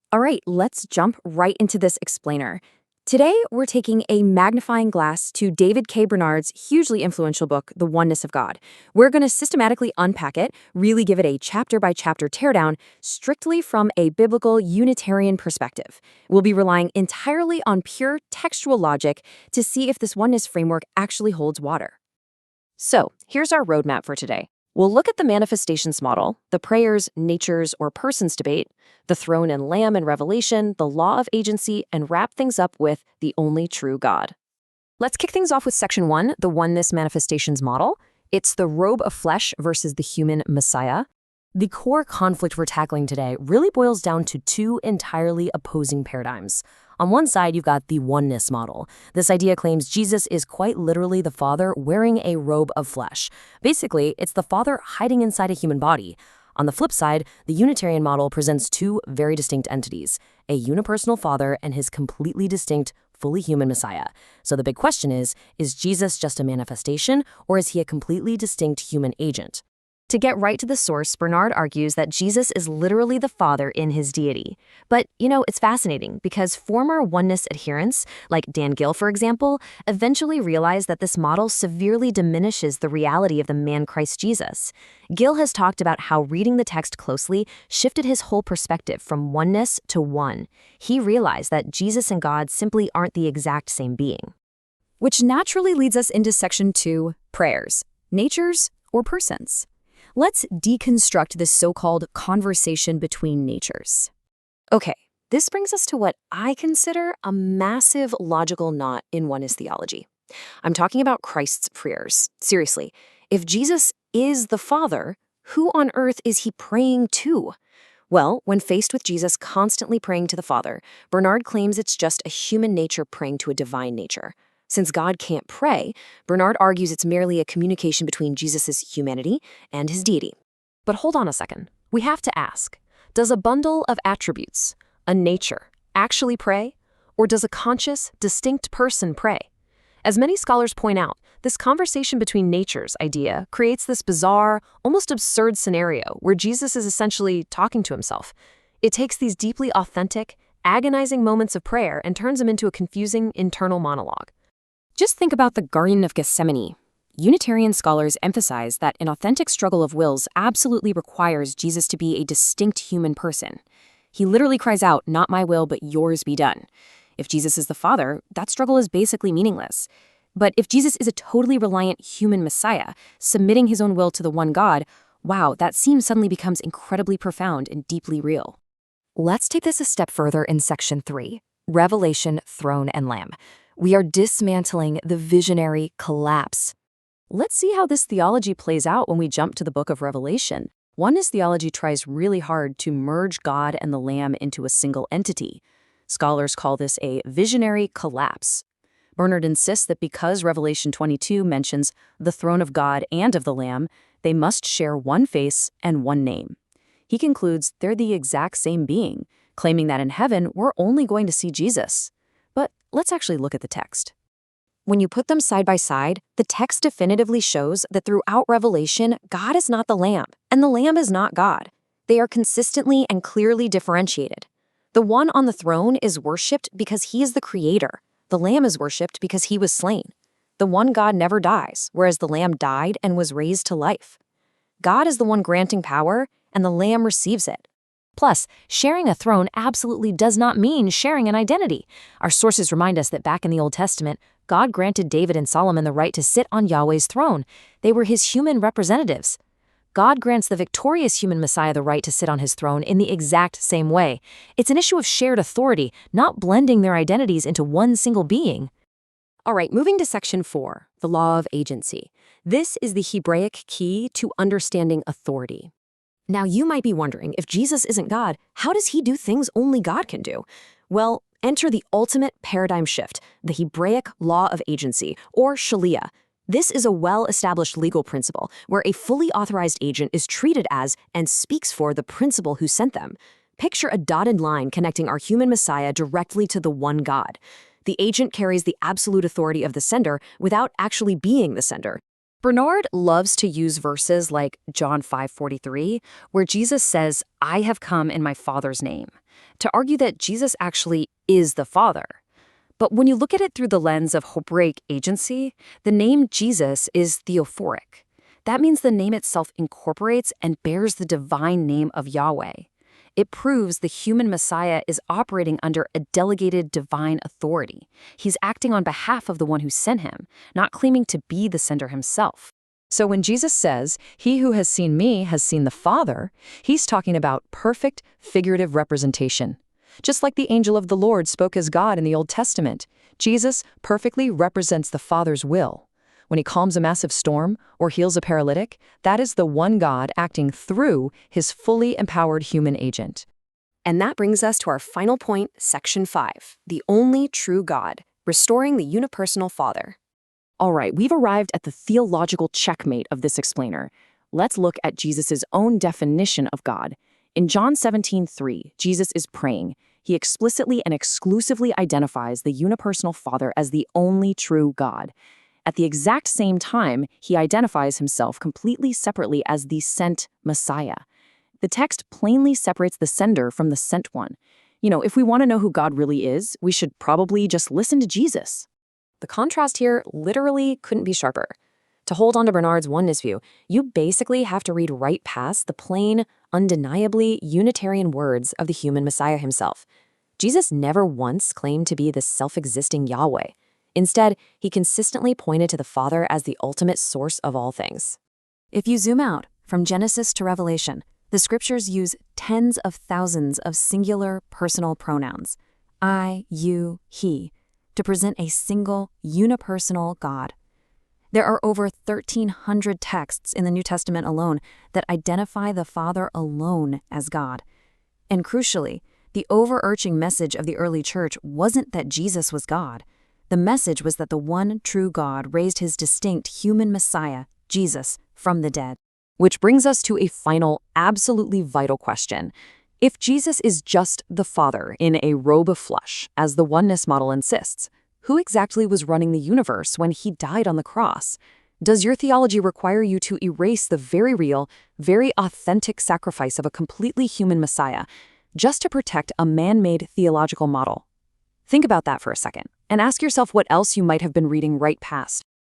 All right, let's jump right into this explainer. Today, we're taking a magnifying glass to David K. Bernard's hugely influential book, The Oneness of God. We're going to systematically unpack it, really give it a chapter-by-chapter teardown, strictly from a Biblical Unitarian perspective. We'll be relying entirely on pure textual logic to see if this oneness framework actually holds water. So, here's our roadmap for today. We'll look at the manifestations model, the prayers, natures, or persons debate, the throne and lamb in Revelation, the law of agency, and wrap things up with the only true God. Let's kick things off with section 1, the oneness manifestations model. It's the robe of flesh versus the human Messiah. The core conflict we're tackling today really boils down to two entirely opposing paradigms. On one side, you've got the oneness model. This idea claims Jesus is quite literally the Father wearing a robe of flesh. Basically, it's the Father hiding inside a human body. On the flip side, the Unitarian model presents two very distinct entities, a unipersonal Father and his completely distinct, fully human Messiah. So the big question is Jesus just a manifestation, or is he a completely distinct human agent? To get right to the source, Bernard argues that Jesus is literally the Father in his deity. But, it's fascinating because former oneness adherents, like Dan Gill, for example, eventually realize that this model severely diminishes the reality of the man Christ Jesus. Gill has talked about how reading the text closely shifted his whole perspective from oneness to one. He realized that Jesus and God simply aren't the exact same being. Which naturally leads us into section 2, prayers, natures, or persons. Let's deconstruct this so-called conversation between natures. Okay, this brings us to what I consider a massive logical knot in oneness theology. I'm talking about Christ's prayers. Seriously, if Jesus is the Father, who on earth is he praying to? Well, when faced with Jesus constantly praying to the Father, Bernard claims it's just a human nature praying to a divine nature. Since God can't pray, Bernard argues it's merely a communication between Jesus' humanity and his deity. But hold on a second. We have to ask, does a bundle of attributes, a nature, actually pray? Or does a conscious, distinct person pray? As many scholars point out, this conversation between natures idea creates this bizarre, almost absurd scenario where Jesus is essentially talking to himself. It takes these deeply authentic, agonizing moments of prayer and turns them into a confusing internal monologue. Just think about the Garden of Gethsemane. Unitarian scholars emphasize that an authentic struggle of wills absolutely requires Jesus to be a distinct human person. He literally cries out, "Not my will, but yours be done." If Jesus is the Father, that struggle is basically meaningless. But if Jesus is a totally reliant human Messiah, submitting his own will to the one God, wow, that scene suddenly becomes incredibly profound and deeply real. Let's take this a step further in section 3, Revelation, Throne, and Lamb. We are dismantling the visionary collapse. Let's see how this theology plays out when we jump to the book of Revelation. Oneness theology tries really hard to merge God and the Lamb into a single entity. Scholars call this a visionary collapse. Bernard insists that because Revelation 22 mentions the throne of God and of the Lamb, they must share one face and one name. He concludes they're the exact same being, claiming that in heaven we're only going to see Jesus. But let's actually look at the text. When you put them side by side, the text definitively shows that throughout Revelation, God is not the Lamb, and the Lamb is not God. They are consistently and clearly differentiated. The one on the throne is worshipped because he is the creator. The Lamb is worshipped because he was slain. The one God never dies, whereas the Lamb died and was raised to life. God is the one granting power, and the Lamb receives it. Plus, sharing a throne absolutely does not mean sharing an identity. Our sources remind us that back in the Old Testament, God granted David and Solomon the right to sit on Yahweh's throne. They were his human representatives. God grants the victorious human Messiah the right to sit on his throne in the exact same way. It's an issue of shared authority, not blending their identities into one single being. All right, moving to section 4, the law of agency. This is the Hebraic key to understanding authority. Now, you might be wondering, if Jesus isn't God, how does he do things only God can do? Well, enter the ultimate paradigm shift, the Hebraic law of agency, or shalia. This is a well-established legal principle where a fully authorized agent is treated as and speaks for the principal who sent them. Picture a dotted line connecting our human Messiah directly to the one God. The agent carries the absolute authority of the sender without actually being the sender. Bernard loves to use verses like John 5:43, where Jesus says, "I have come in my Father's name," to argue that Jesus actually is the Father. But when you look at it through the lens of Hebraic agency, the name Jesus is theophoric. That means the name itself incorporates and bears the divine name of Yahweh. It proves the human Messiah is operating under a delegated divine authority. He's acting on behalf of the one who sent him, not claiming to be the sender himself. So when Jesus says, "He who has seen me has seen the Father," he's talking about perfect figurative representation. Just like the angel of the Lord spoke as God in the Old Testament, Jesus perfectly represents the Father's will. When he calms a massive storm or heals a paralytic, that is the one God acting through his fully empowered human agent. And that brings us to our final point, Section 5, the only true God, restoring the unipersonal Father. All right, we've arrived at the theological checkmate of this explainer. Let's look at Jesus' own definition of God. In John 17:3, Jesus is praying. He explicitly and exclusively identifies the unipersonal Father as the only true God. At the exact same time, he identifies himself completely separately as the sent Messiah. The text plainly separates the sender from the sent one. If we want to know who God really is, we should probably just listen to Jesus. The contrast here literally couldn't be sharper. To hold on to Bernard's oneness view, you basically have to read right past the plain, undeniably Unitarian words of the human Messiah himself. Jesus never once claimed to be the self-existing Yahweh. Instead, he consistently pointed to the Father as the ultimate source of all things. If you zoom out, from Genesis to Revelation, the scriptures use tens of thousands of singular personal pronouns, I, you, he, to present a single, unipersonal God. There are over 1,300 texts in the New Testament alone that identify the Father alone as God. And crucially, the overarching message of the early church wasn't that Jesus was God. The message was that the one true God raised his distinct human Messiah, Jesus, from the dead. Which brings us to a final, absolutely vital question. If Jesus is just the Father in a robe of flesh, as the oneness model insists, who exactly was running the universe when he died on the cross? Does your theology require you to erase the very real, very authentic sacrifice of a completely human Messiah just to protect a man-made theological model? Think about that for a second, and ask yourself what else you might have been reading right past.